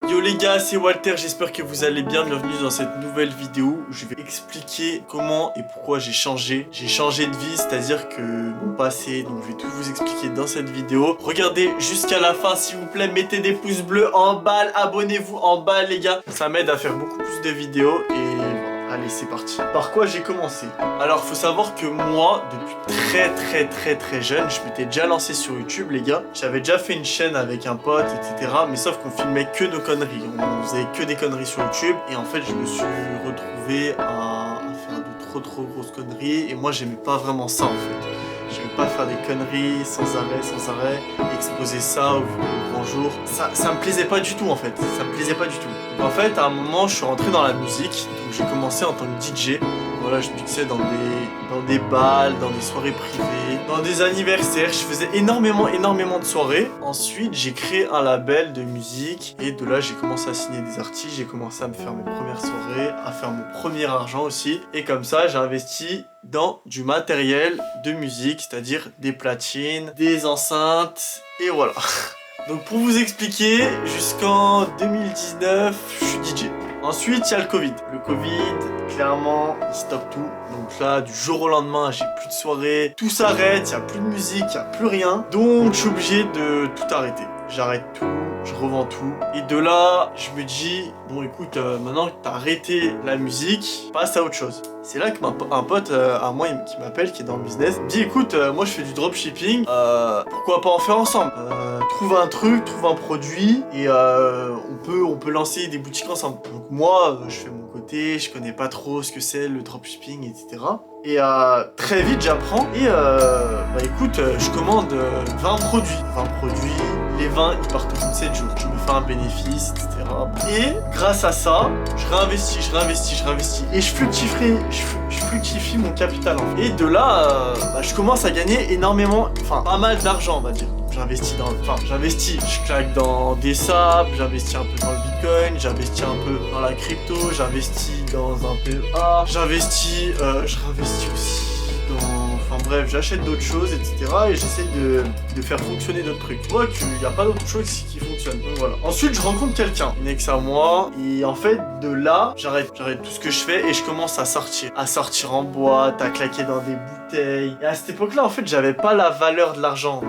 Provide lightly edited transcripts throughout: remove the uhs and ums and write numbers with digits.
Yo les gars, c'est Walter, j'espère que vous allez bien. Bienvenue dans cette nouvelle vidéo où je vais expliquer comment et pourquoi j'ai changé. J'ai changé de vie, c'est-à-dire que mon passé, donc je vais tout vous expliquer dans cette vidéo. Regardez jusqu'à la fin s'il vous plaît, mettez des pouces bleus en bas, abonnez-vous en bas les gars. Ça m'aide à faire beaucoup plus de vidéos et... allez, c'est parti. Par quoi j'ai commencé? Alors, faut savoir que moi, depuis très jeune, je m'étais déjà lancé sur YouTube, les gars. J'avais déjà fait une chaîne avec un pote, etc. Mais sauf qu'on filmait que nos conneries. On faisait que des conneries sur YouTube. Et en fait, je me suis retrouvé à faire de trop grosses conneries. Et moi, j'aimais pas vraiment ça, en fait. J'aimais pas faire des conneries sans arrêt, exposer ça au grand jour. Ça me plaisait pas du tout, en fait. Ça me plaisait pas du tout. Donc, en fait, à un moment, je suis rentré dans la musique. Donc, j'ai commencé en tant que DJ. Voilà, je mixais dans des balles, dans des soirées privées, dans des anniversaires. Je faisais énormément de soirées. Ensuite, j'ai créé un label de musique. Et de là, j'ai commencé à signer des artistes. J'ai commencé à me faire mes premières soirées, à faire mon premier argent aussi. Et comme ça, j'ai investi dans du matériel de musique, c'est-à-dire des platines, des enceintes, et voilà. Donc pour vous expliquer, jusqu'en 2019, je suis DJ. Ensuite, il y a le Covid. Le Covid, clairement, il stoppe tout. Donc là, du jour au lendemain, j'ai plus de soirée, tout s'arrête, il n'y a plus de musique, il n'y a plus rien. Donc je suis obligé de tout arrêter. J'arrête tout, je revends tout. Et de là, je me dis, bon écoute, maintenant que t'as arrêté la musique, passe à autre chose. C'est là que un pote à moi qui m'appelle, qui est dans le business, me dit écoute, moi je fais du dropshipping, pourquoi pas en faire ensemble? Trouve un truc, trouve un produit et on peut lancer des boutiques ensemble. Donc moi, je fais mon côté, je connais pas trop ce que c'est le dropshipping, etc. Et très vite j'apprends et bah écoute, je commande 20 produits. 20 produits, les 20 ils partent au bout de 7 jours. Je me fais un bénéfice, etc. Et grâce à ça, je réinvestis. Et je fructifie mon capital. Et de là, bah, je commence à gagner énormément, enfin pas mal d'argent on va dire. J'investis, je claque dans des sables, j'investis un peu dans le bitcoin, j'investis un peu dans la crypto, j'investis dans un PEA, je réinvestis aussi dans... Enfin bref, j'achète d'autres choses, etc. Et j'essaie de faire fonctionner d'autres trucs. Je vois qu'il n'y a pas d'autres choses qui fonctionnent. Donc voilà. Ensuite, je rencontre quelqu'un, une ex à moi. Et en fait, de là, j'arrête tout ce que je fais et je commence à sortir. À sortir en boîte, à claquer dans des bouteilles. Et à cette époque-là, en fait, j'avais pas la valeur de l'argent.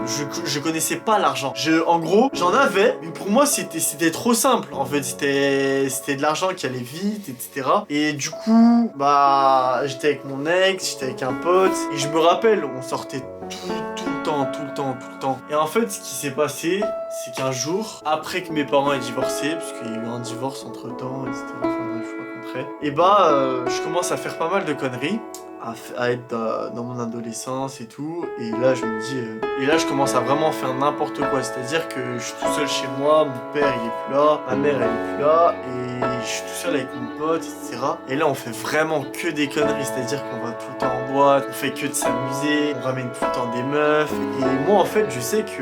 Je connaissais pas l'argent. En gros, j'en avais, mais pour moi, c'était trop simple. En fait, c'était de l'argent qui allait vite, etc. Et du coup, bah, j'étais avec mon ex, j'étais avec un pote. Et je me rappelle, on sortait tout le temps. Et en fait, ce qui s'est passé, c'est qu'un jour, après que mes parents aient divorcé, parce qu'il y a eu un divorce entre temps, etc. Enfin bref, je raconterai. Et bah, je commence à faire pas mal de conneries. À être dans mon adolescence et tout, et là je me dis et là je commence à vraiment faire n'importe quoi, c'est-à-dire que je suis tout seul chez moi, mon père il est plus là, ma mère elle est plus là, et je suis tout seul avec mon pote, etc. Et là on fait vraiment que des conneries, c'est-à-dire qu'on va tout le temps en boîte, on fait que de s'amuser, on ramène tout le temps des meufs, et moi en fait je sais que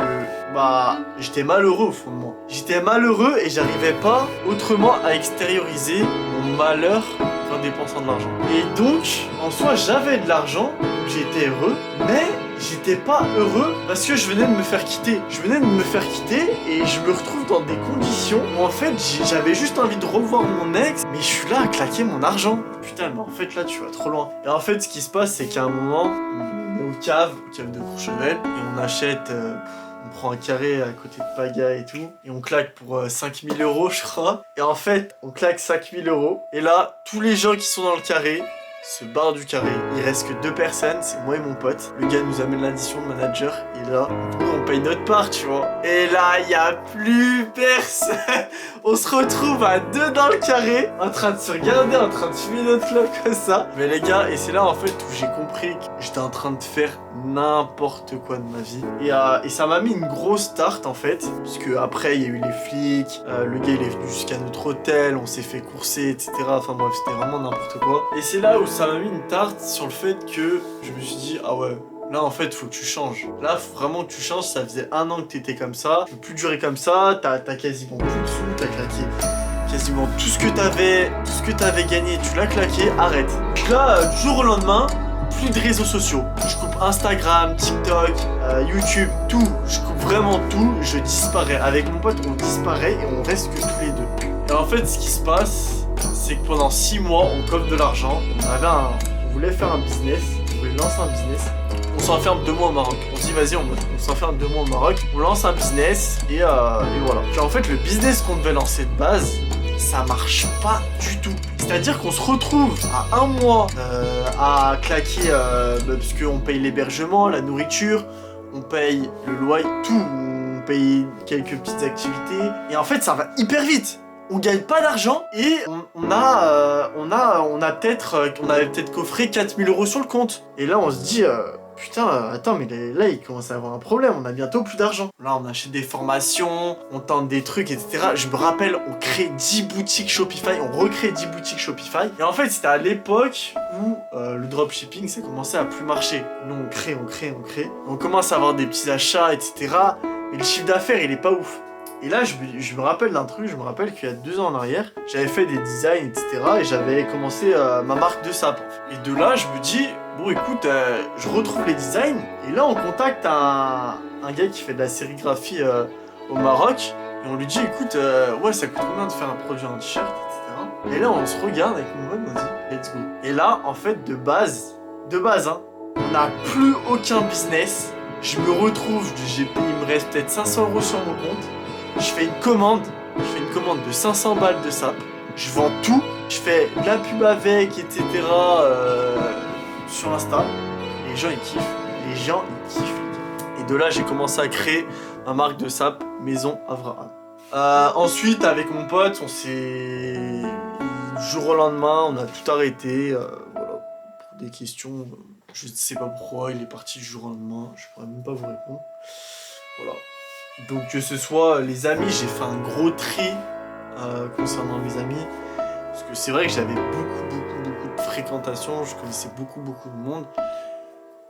bah j'étais malheureux au fond de moi. J'étais malheureux et j'arrivais pas autrement à extérioriser mon malheur en dépensant de l'argent. Et donc, en soi, j'avais de l'argent, j'étais heureux, mais j'étais pas heureux parce que je venais de me faire quitter. Et je me retrouve dans des conditions où en fait, j'avais juste envie de revoir mon ex, mais je suis là à claquer mon argent. Putain, mais en fait, là, tu vas trop loin. Et en fait, ce qui se passe, c'est qu'à un moment, on est au cave de Courchevel, et on achète... on prend un carré à côté de Paga et tout, et on claque pour 5000 € je crois. Et en fait, on claque 5000 €, et là, tous les gens qui sont dans le carré se barrent du carré. Il reste que 2 personnes, c'est moi et mon pote. Le gars nous amène l'addition de manager, et là, on paye notre part, tu vois. Et là, il n'y a plus personne. On se retrouve à 2 dans le carré, en train de se regarder, en train de fumer notre clope comme ça. Mais les gars, et c'est là en fait où j'ai compris que j'étais en train de faire n'importe quoi de ma vie. Et ça m'a mis une grosse tarte en fait, puisque après il y a eu les flics, le gars il est venu jusqu'à notre hôtel, on s'est fait courser, etc. Enfin bref, c'était vraiment n'importe quoi. Et c'est là où ça m'a mis une tarte sur le fait que je me suis dit, ah ouais, là en fait faut que tu changes. Là faut vraiment que tu changes, ça faisait 1 an que t'étais comme ça, tu peux plus durer comme ça, t'as quasiment plus de sous, t'as claqué quasiment tout ce que t'avais gagné, tu l'as claqué, arrête. Donc là, du jour au lendemain, plus de réseaux sociaux. Je coupe Instagram, TikTok, YouTube, tout. Je coupe vraiment tout, je disparais. Avec mon pote, on disparaît et on reste que tous les deux. Et en fait, ce qui se passe, c'est que pendant 6 mois, on coffre de l'argent. On voulait faire un business, on voulait lancer un business. On s'enferme 2 mois au Maroc. On se dit, vas-y, on s'enferme 2 mois au Maroc. On lance un business et voilà. Puis en fait, le business qu'on devait lancer de base, ça marche pas du tout. C'est-à-dire qu'on se retrouve à 1 mois à claquer, parce qu'on paye l'hébergement, la nourriture, on paye le loyer, tout. On paye quelques petites activités. Et en fait, ça va hyper vite. On gagne pas d'argent et on avait peut-être coffré 4000 € sur le compte. Et là, on se dit, putain, attends, mais là, il commence à avoir un problème. On a bientôt plus d'argent. Là, on achète des formations, on tente des trucs, etc. Je me rappelle, on crée 10 boutiques Shopify, on recrée 10 boutiques Shopify. Et en fait, c'était à l'époque où le dropshipping, ça commençait à plus marcher. Nous, on crée. On commence à avoir des petits achats, etc. Mais le chiffre d'affaires, il est pas ouf. Et là, je me rappelle d'un truc, je me rappelle qu'il y a 2 ans en arrière, j'avais fait des designs, etc. Et j'avais commencé ma marque de sapes. Et de là, je me dis, bon écoute, je retrouve les designs. Et là, on contacte un gars qui fait de la sérigraphie au Maroc. Et on lui dit, écoute, ouais, ça coûte combien de faire un produit en t-shirt, etc. Et là, on se regarde avec mon pote, on dit, let's go. Et là, en fait, de base, hein, on n'a plus aucun business. Je me retrouve, il me reste peut-être 500 € sur mon compte. Je fais une commande de 500 balles de sapes, je vends tout, je fais de la pub avec, etc. Sur Insta, les gens ils kiffent, Et de là j'ai commencé à créer ma marque de sapes, Maison Avraham. Ensuite avec mon pote, du jour au lendemain, on a tout arrêté, voilà, pour des questions, je ne sais pas pourquoi, il est parti du jour au lendemain, je pourrais même pas vous répondre, voilà. Donc que ce soit les amis, j'ai fait un gros tri concernant mes amis. Parce que c'est vrai que j'avais beaucoup de fréquentation, je connaissais beaucoup de monde.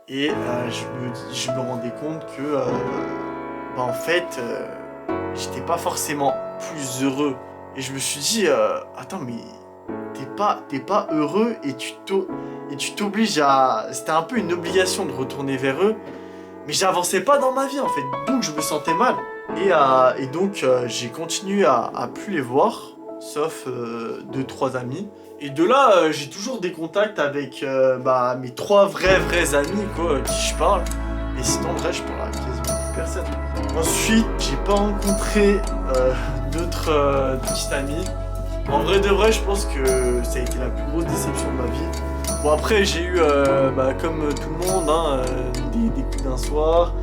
Et je me rendais compte que en fait, j'étais pas forcément plus heureux. Et je me suis dit, attends mais t'es pas heureux et tu t'obliges à... C'était un peu une obligation de retourner vers eux. Mais j'avançais pas dans ma vie en fait, donc je me sentais mal. Et donc j'ai continué à plus les voir, sauf 2-3 amis. Et de là, j'ai toujours des contacts avec mes 3 vrais amis quoi, qui je parle. Et sinon, en vrai, je parle à quasiment plus personne. Ensuite, j'ai pas rencontré d'autres petits amis. En vrai de vrai, je pense que ça a été la plus grosse déception de ma vie. Bon après j'ai eu, comme tout le monde, hein, des coups d'un soir,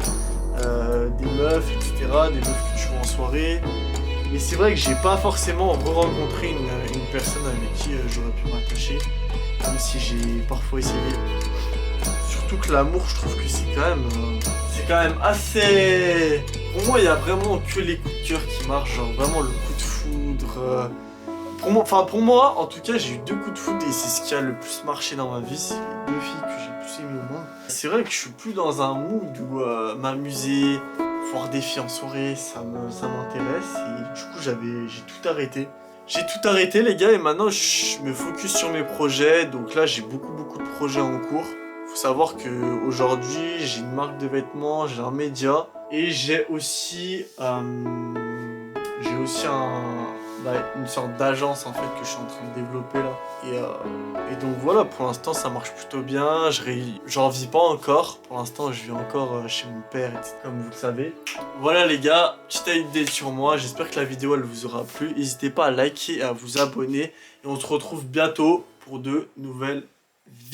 des meufs, etc., des meufs que je vois en soirée. Mais c'est vrai que j'ai pas forcément re-rencontré une personne avec qui j'aurais pu m'attacher, même si j'ai parfois essayé. Surtout que l'amour, je trouve que c'est quand même assez... Pour moi, il y a vraiment que les coups de cœur qui marchent, genre vraiment le coup de foudre... Pour moi, en tout cas, j'ai eu 2 coups de foudre et c'est ce qui a le plus marché dans ma vie. C'est les 2 filles que j'ai le plus aimées au monde. C'est vrai que je suis plus dans un mood où m'amuser, voir des filles en soirée, ça m'intéresse. Et du coup, j'ai tout arrêté. J'ai tout arrêté, les gars, et maintenant, je me focus sur mes projets. Donc là, j'ai beaucoup de projets en cours. Faut savoir qu'aujourd'hui, j'ai une marque de vêtements, j'ai un média. Et j'ai aussi une sorte d'agence en fait que je suis en train de développer là. Et donc voilà, pour l'instant ça marche plutôt bien. J'en vis pas encore. Pour l'instant je vis encore chez mon père, etc., comme vous le savez. Voilà les gars, petite idée sur moi. J'espère que la vidéo elle vous aura plu. N'hésitez pas à liker et à vous abonner. Et on se retrouve bientôt pour de nouvelles vidéos.